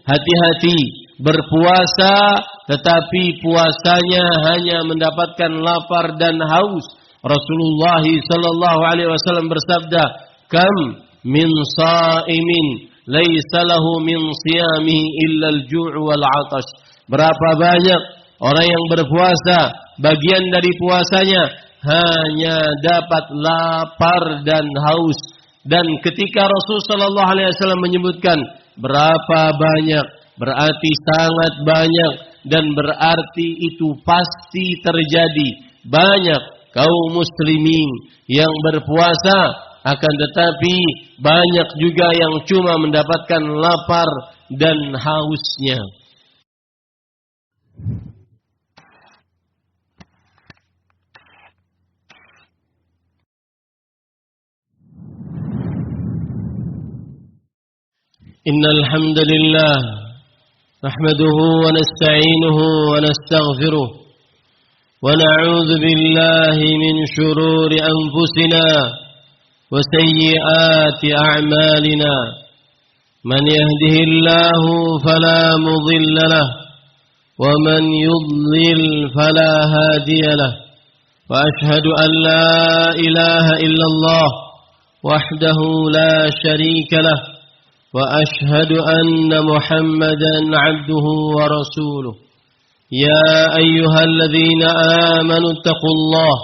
Hati-hati berpuasa tetapi puasanya hanya mendapatkan lapar dan haus. Rasulullah sallallahu alaihi wasallam bersabda, "Kam min sha'imin laisa lahu min siyamihi illa al-ju' wal 'atash." Berapa banyak orang yang berpuasa, bagian dari puasanya hanya dapat lapar dan haus. Dan ketika Rasul sallallahu alaihi wasallam menyebutkan berapa banyak, berarti sangat banyak dan berarti itu pasti terjadi. Banyak kaum muslimin yang berpuasa, akan tetapi banyak juga yang cuma mendapatkan lapar dan hausnya. Innal hamdalillah nahmaduhu wa nasta'inuhu wa nastaghfiruh wa na'udzu billahi min shururi anfusina wa sayyiati a'malina. Man yahdihillahu fala mudilla lahu wa man yudlil fala hadiya lahu. Wa ashhadu an la ilaha illallah wahdahu la sharika lahu. وأشهد أن محمدا عبده ورسوله. يا أيها الذين آمنوا اتقوا الله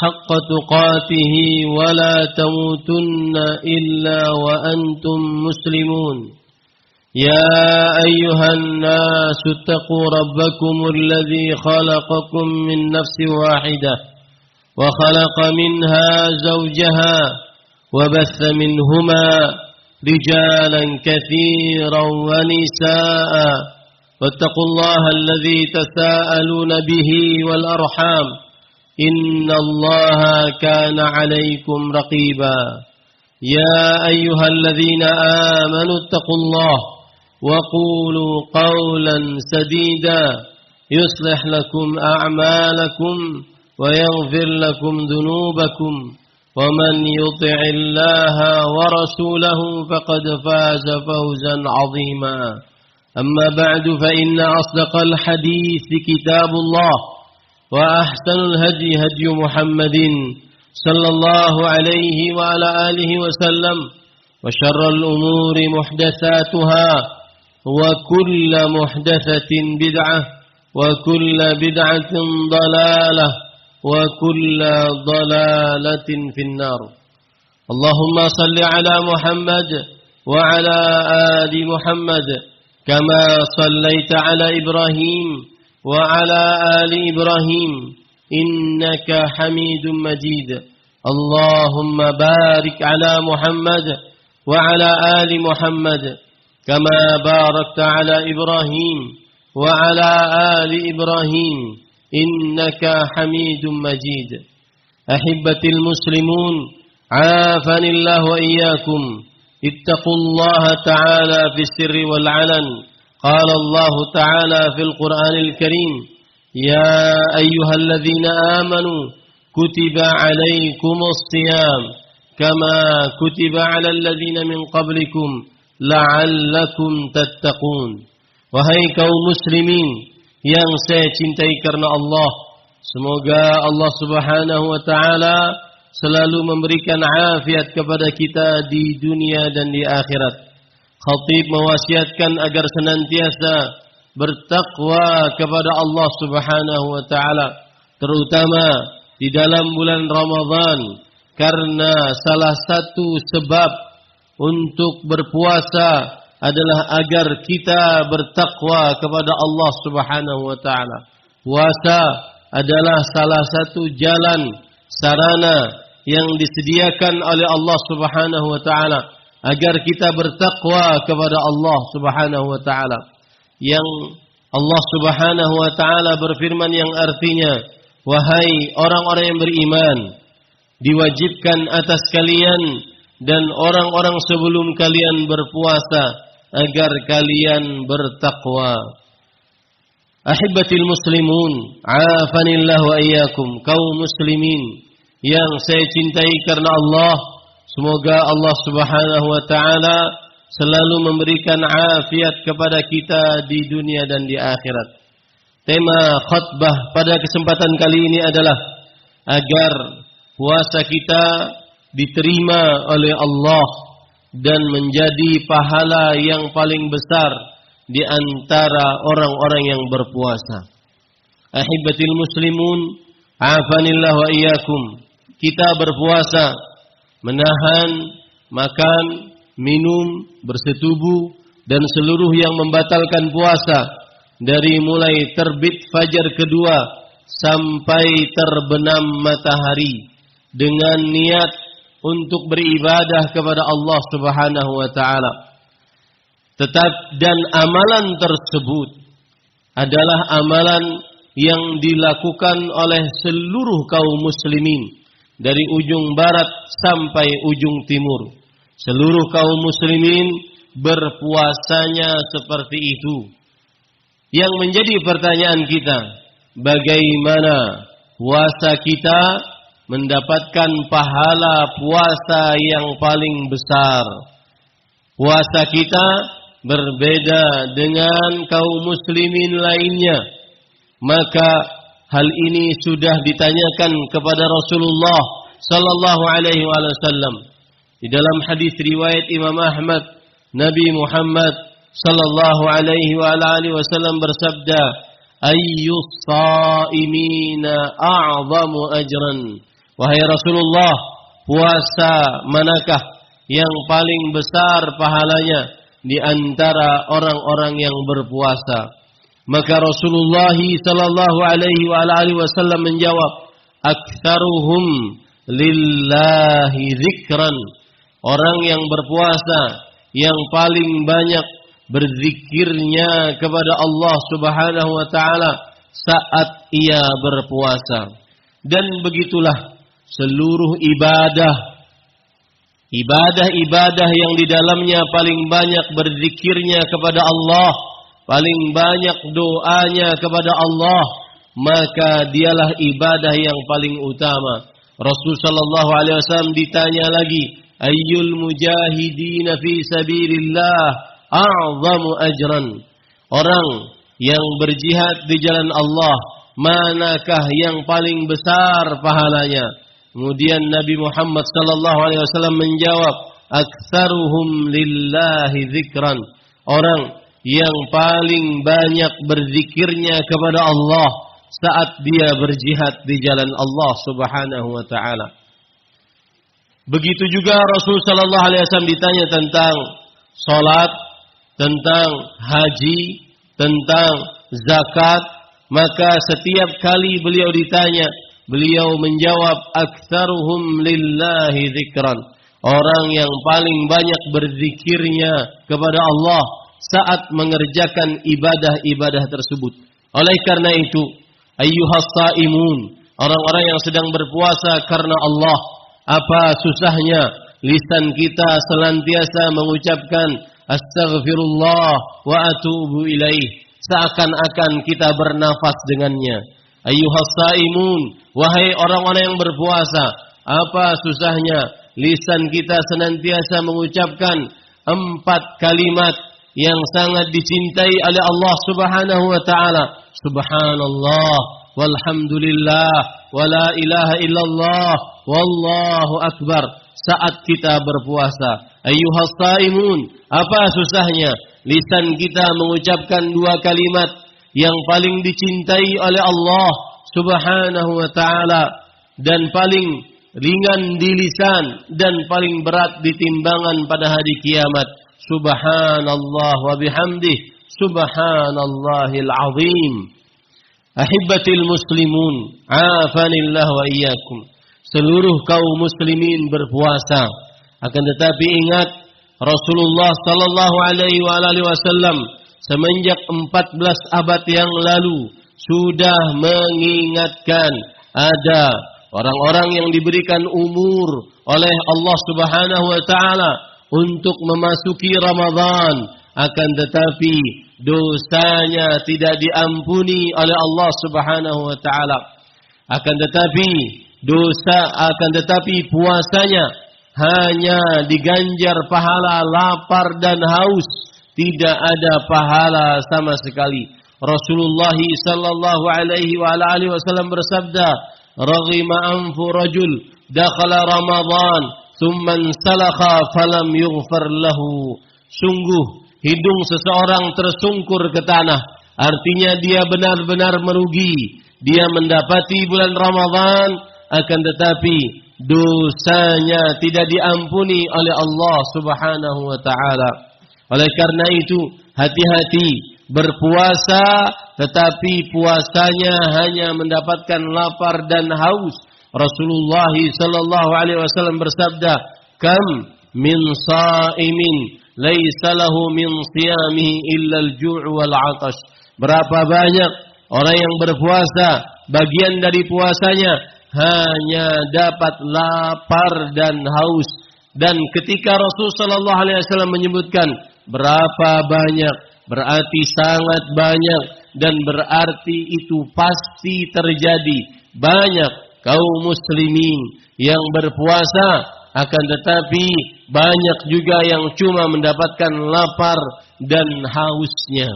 حق تقاته ولا تموتن إلا وأنتم مسلمون. يا أيها الناس اتقوا ربكم الذي خلقكم من نفس واحدة وخلق منها زوجها وبث منهما رجالا كثيرا ونساء واتقوا الله الذي تساءلون به والأرحام إن الله كان عليكم رقيبا. يا أيها الذين آمنوا اتقوا الله وقولوا قولا سديدا يصلح لكم أعمالكم ويغفر لكم ذنوبكم ومن يطع الله ورسوله فقد فاز فوزا عظيما. أما بعد فإن أصدق الحديث كتاب الله وأحسن الهدي هدي محمد صلى الله عليه وعلى آله وسلم وشر الأمور محدثاتها وكل محدثة بدعة وكل بدعة ضلالة وكل ضلالة في النار. اللهم صل على محمد وعلى آل محمد كما صليت على إبراهيم وعلى آل إبراهيم إنك حميد مجيد. اللهم بارك على محمد وعلى آل محمد كما باركت على إبراهيم وعلى آل إبراهيم إنك حميد مجيد. أحبتي المسلمون عافني الله وإياكم اتقوا الله تعالى في السر والعلن. قال الله تعالى في القرآن الكريم يا أيها الذين آمنوا كتب عليكم الصيام كما كتب على الذين من قبلكم لعلكم تتقون. Wahai kaum muslimin yang saya cintai karena Allah, semoga Allah Subhanahu wa taala selalu memberikan afiat kepada kita di dunia dan di akhirat. Khatib mewasiatkan agar senantiasa bertakwa kepada Allah Subhanahu wa taala, terutama di dalam bulan Ramadan, karena salah satu sebab untuk berpuasa adalah agar kita bertakwa kepada Allah Subhanahu wa taala. Puasa adalah salah satu jalan, sarana yang disediakan oleh Allah Subhanahu wa taala agar kita bertakwa kepada Allah Subhanahu wa taala. Yang Allah Subhanahu wa taala berfirman yang artinya, wahai orang-orang yang beriman, diwajibkan atas kalian dan orang-orang sebelum kalian berpuasa agar kalian bertakwa. Ahibbatil muslimun, afanillah wa iyyakum, kaum muslimin yang saya cintai karena Allah, semoga Allah Subhanahu wa taala selalu memberikan afiat kepada kita di dunia dan di akhirat. Tema khutbah pada kesempatan kali ini adalah agar puasa kita diterima oleh Allah dan menjadi pahala yang paling besar di antara orang-orang yang berpuasa. Ahibbatil muslimun, afanillah wa iyyakum. Kita berpuasa, menahan makan, minum, bersetubuh dan seluruh yang membatalkan puasa dari mulai terbit fajar kedua sampai terbenam matahari dengan niat untuk beribadah kepada Allah Subhanahu wa taala. Dan amalan tersebut adalah amalan yang dilakukan oleh seluruh kaum muslimin dari ujung barat sampai ujung timur. Seluruh kaum muslimin berpuasanya seperti itu. Yang menjadi pertanyaan kita, bagaimana puasa kita mendapatkan pahala puasa yang paling besar? Puasa kita berbeda dengan kaum muslimin lainnya. Maka hal ini sudah ditanyakan kepada Rasulullah sallallahu alaihi wasallam. Di dalam hadis riwayat Imam Ahmad, Nabi Muhammad sallallahu alaihi wasallam bersabda, "Ayyus shaimina a'zamu ajran." Wahai Rasulullah, puasa manakah yang paling besar pahalanya di antara orang-orang yang berpuasa? Maka Rasulullah sallallahu alaihi wasallam menjawab, "Aktsaruhum lillahi dzikran." Orang yang berpuasa yang paling banyak berzikirnya kepada Allah Subhanahu wa taala saat ia berpuasa. Dan begitulah seluruh ibadah yang di dalamnya paling banyak berzikirnya kepada Allah, paling banyak doanya kepada Allah, maka dialah ibadah yang paling utama. Rasul sallallahu alaihi wasallam ditanya lagi, ayyul mujahidina fi sabilillah a'zamu ajran. Orang yang berjihad di jalan Allah, manakah yang paling besar pahalanya? Kemudian Nabi Muhammad sallallahu alaihi wasallam menjawab, aktsaruhum lillahi dzikran. Orang yang paling banyak berzikirnya kepada Allah saat dia berjihad di jalan Allah Subhanahu wa taala. Begitu juga Rasul sallallahu alaihi wasallam ditanya tentang salat, tentang haji, tentang zakat, maka setiap kali beliau ditanya, beliau menjawab aktsaruhum lillahi dzikran. Orang yang paling banyak berzikirnya kepada Allah saat mengerjakan ibadah-ibadah tersebut. Oleh karena itu, ayyuhas shaimun, orang-orang yang sedang berpuasa karena Allah, apa susahnya lisan kita senantiasa mengucapkan astaghfirullah wa atubu ilaih, seakan-akan kita bernafas dengannya. Ayyuhas shaimun, wahai orang-orang yang berpuasa, apa susahnya lisan kita senantiasa mengucapkan 4 kalimat yang sangat dicintai oleh Allah Subhanahu wa taala. Subhanallah walhamdulillah wala ilaha illallah wallahu akbar saat kita berpuasa. Ayyuhas shaimun, apa susahnya lisan kita mengucapkan 2 kalimat yang paling dicintai oleh Allah Subhanahu wa taala dan paling ringan di lisan dan paling berat di timbangan pada hari kiamat. Subhanallah wa bihamdih, subhanallahil azim. Ahibbatil muslimun, afanillah wa iyyakum. Seluruh kaum muslimin berpuasa. Akan tetapi ingat, Rasulullah sallallahu alaihi wasallam semenjak 14 abad yang lalu sudah mengingatkan ada orang-orang yang diberikan umur oleh Allah Subhanahu wa taala untuk memasuki Ramadan, akan tetapi dosanya tidak diampuni oleh Allah Subhanahu wa taala. Akan tetapi puasanya hanya diganjar pahala lapar dan haus, tidak ada pahala sama sekali. Rasulullah sallallahu alaihi wa alihi wasallam bersabda, "Raghima anfu rajul dakhala Ramadan, thumma salakha falam yughfar lahu." Sungguh hidung seseorang tersungkur ke tanah, artinya dia benar-benar merugi. Dia mendapati bulan Ramadan, akan tetapi dosanya tidak diampuni oleh Allah Subhanahu wa taala. Oleh karena itu, hati-hati berpuasa, tetapi puasanya hanya mendapatkan lapar dan haus. Rasulullah sallallahu alaihi wasallam bersabda, "Kam min sha'imin laisa lahu min siyamihi illa al-ju' wal 'atash." Berapa banyak orang yang berpuasa, bagian dari puasanya hanya dapat lapar dan haus. Dan ketika Rasul sallallahu alaihi wasallam menyebutkan berapa banyak, berarti sangat banyak, dan berarti itu pasti terjadi. Banyak kaum muslimin yang berpuasa, akan tetapi banyak juga yang cuma mendapatkan lapar dan hausnya.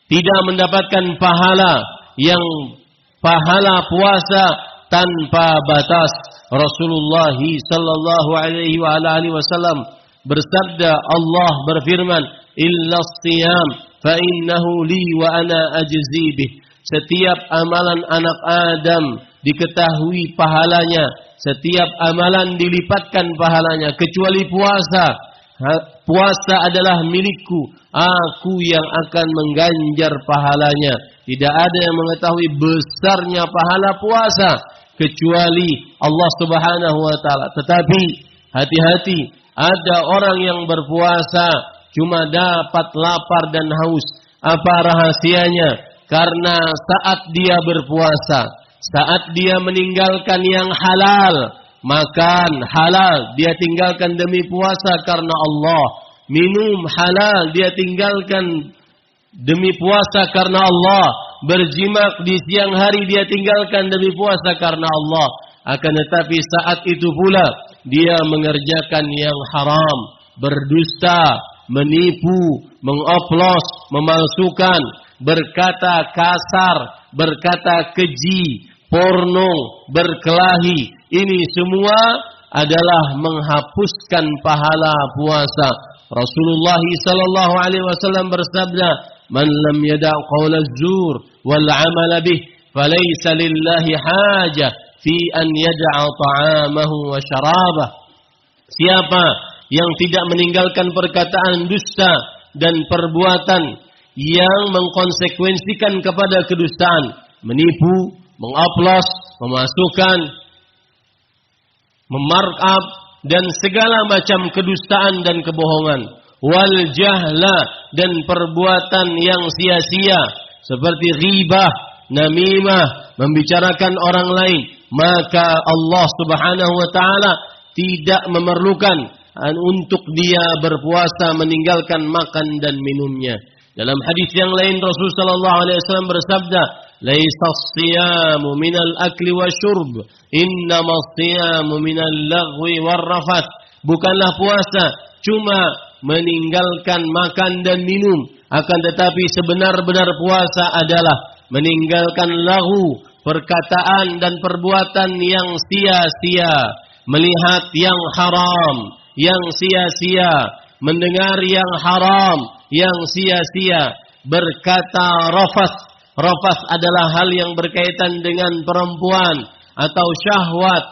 Tidak mendapatkan pahala yang pahala puasa tanpa batas. Rasulullah sallallahu alaihi wa alihi wasallam bersabda, Allah berfirman, "Illa siyam fa innahu li wa ana ajzi bih." Setiap amalan anak Adam diketahui pahalanya, setiap amalan dilipatkan pahalanya, kecuali puasa. Puasa adalah milikku, aku yang akan mengganjar pahalanya. Tidak ada yang mengetahui besarnya pahala puasa kecuali Allah Subhanahu wa taala. Tetapi hati-hati, ada orang yang berpuasa cuma dapat lapar dan haus. Apa rahasianya? Karena saat dia berpuasa, saat dia meninggalkan yang halal, makan halal dia tinggalkan demi puasa karena Allah, minum halal dia tinggalkan demi puasa karena Allah, berjimak di siang hari dia tinggalkan demi puasa karena Allah. Akan tetapi saat itu pula dia mengerjakan yang haram, berdusta, menipu, mengoplos, memalsukan, berkata kasar, berkata keji, porno, berkelahi. Ini semua adalah menghapuskan pahala puasa. Rasulullah sallallahu alaihi wasallam bersabda, "Man lam yada' qaula az-zur wal 'amala bih, falaysa lillahi hajah fi an yada'a ta'amahu wa syarabah." Siapa yang tidak meninggalkan perkataan dusta dan perbuatan yang mengkonsekuensikan kepada kedustaan, menipu, mengoplos, memasukkan, memarkup, dan segala macam kedustaan dan kebohongan, wal jahla, dan perbuatan yang sia-sia seperti ghibah, namimah, membicarakan orang lain, maka Allah Subhanahu wa taala tidak memerlukan untuk dia berpuasa meninggalkan makan dan minumnya. Dalam hadis yang lain Rasul sallallahu alaihi wasallam bersabda, "Laisa as-siyamu minal akli wasyurb, innama as-siyamu minal laghwi warrafath." Bukanlah puasa cuma meninggalkan makan dan minum, akan tetapi sebenar-benar puasa adalah meninggalkan lahu, perkataan dan perbuatan yang sia-sia, melihat yang haram, yang sia-sia, mendengar yang haram, yang sia-sia, berkata rafath. Rafath adalah hal yang berkaitan dengan perempuan atau syahwat.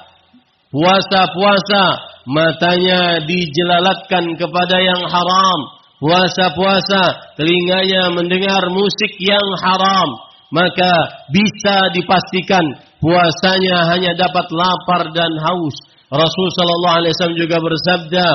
Puasa-puasa matanya dijelalatkan kepada yang haram. Puasa-puasa telinganya mendengar musik yang haram. Maka bisa dipastikan puasanya hanya dapat lapar dan haus. Rasul sallallahu alaihi wasallam juga bersabda,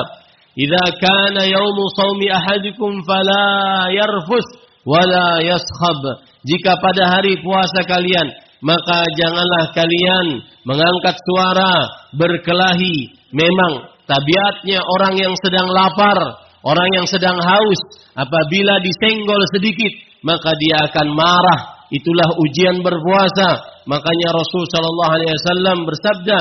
"Idza kana yaumu shaumi ahadikum fala yarfus wala yaskhab." Jika pada hari puasa kalian, maka janganlah kalian mengangkat suara, berkelahi. Memang tabiatnya orang yang sedang lapar, orang yang sedang haus, apabila disenggol sedikit, maka dia akan marah. Itulah ujian berpuasa. Makanya Rasul sallallahu alaihi wasallam bersabda,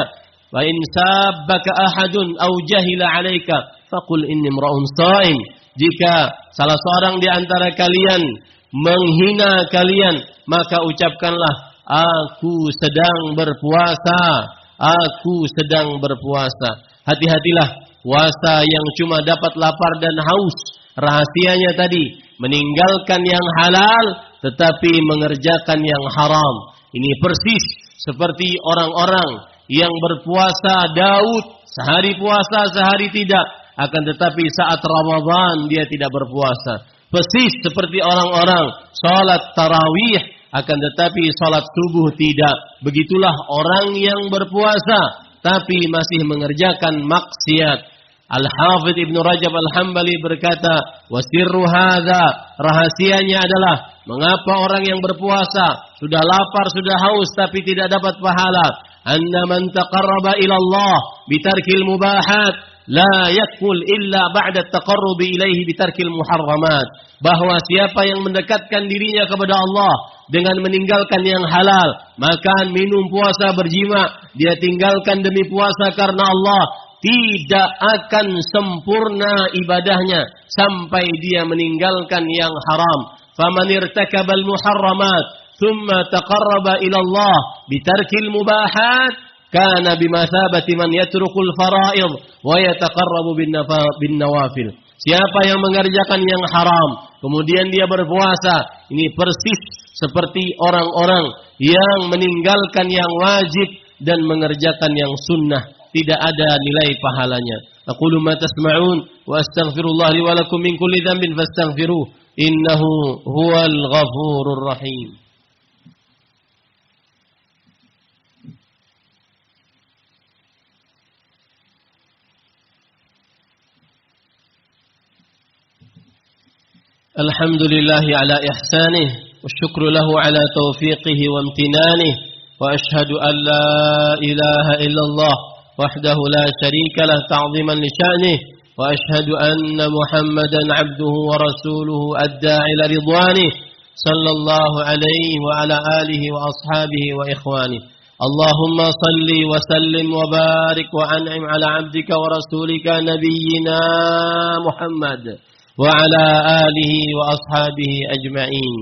Wa in sabbaka ahadun aw jahila 'alaika faqul inni imra'un sha'im. Jika salah seorang di antara kalian menghina kalian, maka ucapkanlah, aku sedang berpuasa. Aku sedang berpuasa. Hati-hatilah puasa yang cuma dapat lapar dan haus. Rahasianya tadi, meninggalkan yang halal tetapi mengerjakan yang haram. Ini persis seperti orang-orang yang berpuasa Daud, sehari puasa, sehari tidak. Akan tetapi saat Ramadan dia tidak berpuasa. Persis seperti orang-orang salat tarawih, akan tetapi salat subuh tidak. Begitulah orang yang berpuasa tapi masih mengerjakan maksiat. Al-Hafidh Ibn Rajab Al-Hambali berkata, wasirru hadza, rahasianya adalah mengapa orang yang berpuasa sudah lapar, sudah haus tapi tidak dapat pahala. Anna man taqarraba ila Allah bitarkil mubahat la yakul illa ba'da taqarrubi ilaihi bitarkil muharramat. Bahwa siapa yang mendekatkan dirinya kepada Allah dengan meninggalkan yang halal, makan, minum, puasa, berjima, dia tinggalkan demi puasa karena Allah, tidak akan sempurna ibadahnya sampai dia meninggalkan yang haram. Faman irtakabal muharramat thumma taqarraba ila Allah bitarkil mubahat kana bimathabati man yatrukul fara'id wa yataqarrabu bin nawafil. Siapa yang mengerjakan yang haram kemudian dia berpuasa, ini persis seperti orang-orang yang meninggalkan yang wajib dan mengerjakan yang sunnah, tidak ada nilai pahalanya. Aqulu ma tasma'un wa astaghfirullah li wa lakum min kulli dhanbin fastaghfiruh innahu huwal ghafurur rahim. Alhamdulillahi ala ihsanih wa syukru lahu ala taufiqihi wa amtinanih wa ashhadu an la ilaha illallah wahdahu la syarika lah ta'ziman li sya'nih wa ashhadu anna Muhammadan 'abduhu wa rasuluhu ad-da'i ila ridwanih sallallahu alaihi wa ala alihi wa ashabihi wa ikhwanih. Allahumma salli wa sallim wa barik wa an'im ala 'abdika wa rasulika nabiyyina Muhammad وعلى آله وأصحابه أجمعين.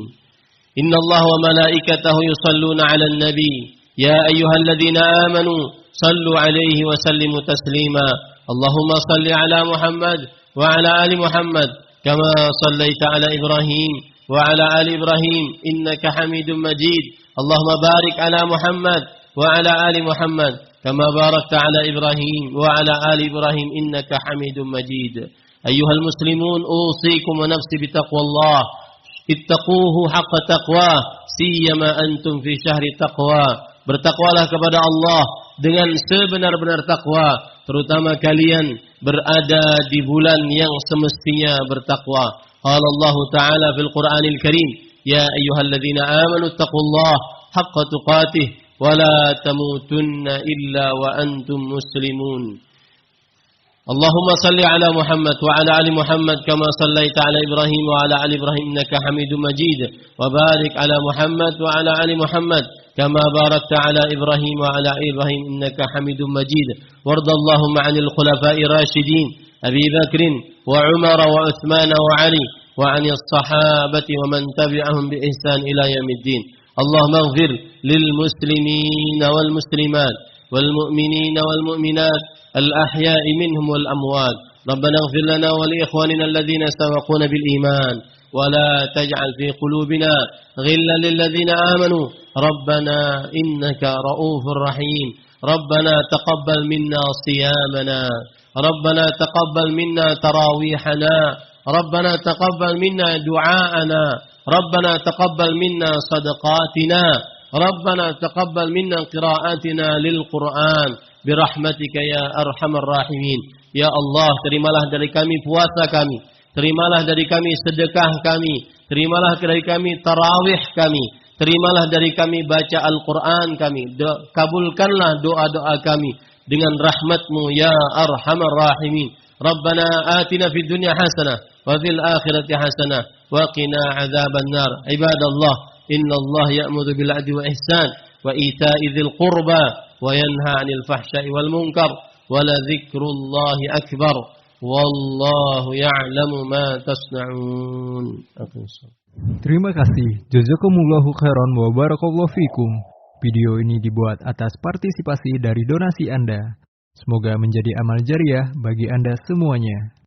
إن الله وملائكته يصلون على النبي يا أيها الذين آمنوا صلوا عليه وسلموا تسليما. اللهم صل على محمد وعلى آل محمد كما صليت على إبراهيم وعلى آل إبراهيم إنك حميد مجيد. اللهم بارك على محمد وعلى آل محمد كما باركت على إبراهيم وعلى آل إبراهيم إنك حميد مجيد. أيها المسلمون أوصيكم ونفسي بتقوى الله اتقوه حق تقواه سيما أنتم في شهر تقوى. Bertakwalah kepada Allah dengan sebenar-benar takwa, terutama kalian berada di bulan yang semestinya bertakwa. Qala Allah Ta'ala fil Qur'anil Karim, ya ayyuhalladzina amanu taqullaha haqqa tuqatih wa la tamutunna illa wa antum muslimun. اللهم صل على محمد وعلى آل محمد كما صليت على إبراهيم وعلى آل إبراهيم إنك حميد مجيد وبارك على محمد وعلى آل محمد كما باركت على إبراهيم وعلى آل إبراهيم إنك حميد مجيد. وارض اللهم عن الخلفاء الراشدين أبي بكر وعمر وعثمان وعلي وعن الصحابة ومن تبعهم بإحسان إلى يوم الدين. اللهم اغفر للمسلمين والمسلمات والمؤمنين والمؤمنات الأحياء منهم والأموات. ربنا اغفر لنا ولإخواننا الذين سبقونا بالإيمان ولا تجعل في قلوبنا غلا للذين آمنوا ربنا إنك رؤوف رحيم. ربنا تقبل منا صيامنا، ربنا تقبل منا تراويحنا، ربنا تقبل منا دعاءنا، ربنا تقبل منا صدقاتنا، ربنا تقبل منا قراءاتنا للقرآن برحمتك ya arhamar rahimin. Ya Allah, terimalah dari kami puasa kami, terimalah dari kami sedekah kami, terimalah dari kami tarawih kami, terimalah dari kami baca Al-Quran kami, kabulkanlah doa-doa kami dengan rahmat-Mu ya arhamar rahimin. Rabbana atina fid dunya hasanah wa fil akhirati hasanah wa qina adzaban nar. Ibadallah, innallaha ya'muru bil 'adli wa ihsan wa ita'i dzil qurba وينهى عن الفحشاء والمنكر ولذكر الله أكبر والله يعلم ما تصنعون. Terima kasih. Jazakumullahu khairan wa barakallahu fikum. Video ini dibuat atas partisipasi dari donasi Anda. Semoga menjadi amal jariah bagi Anda semuanya.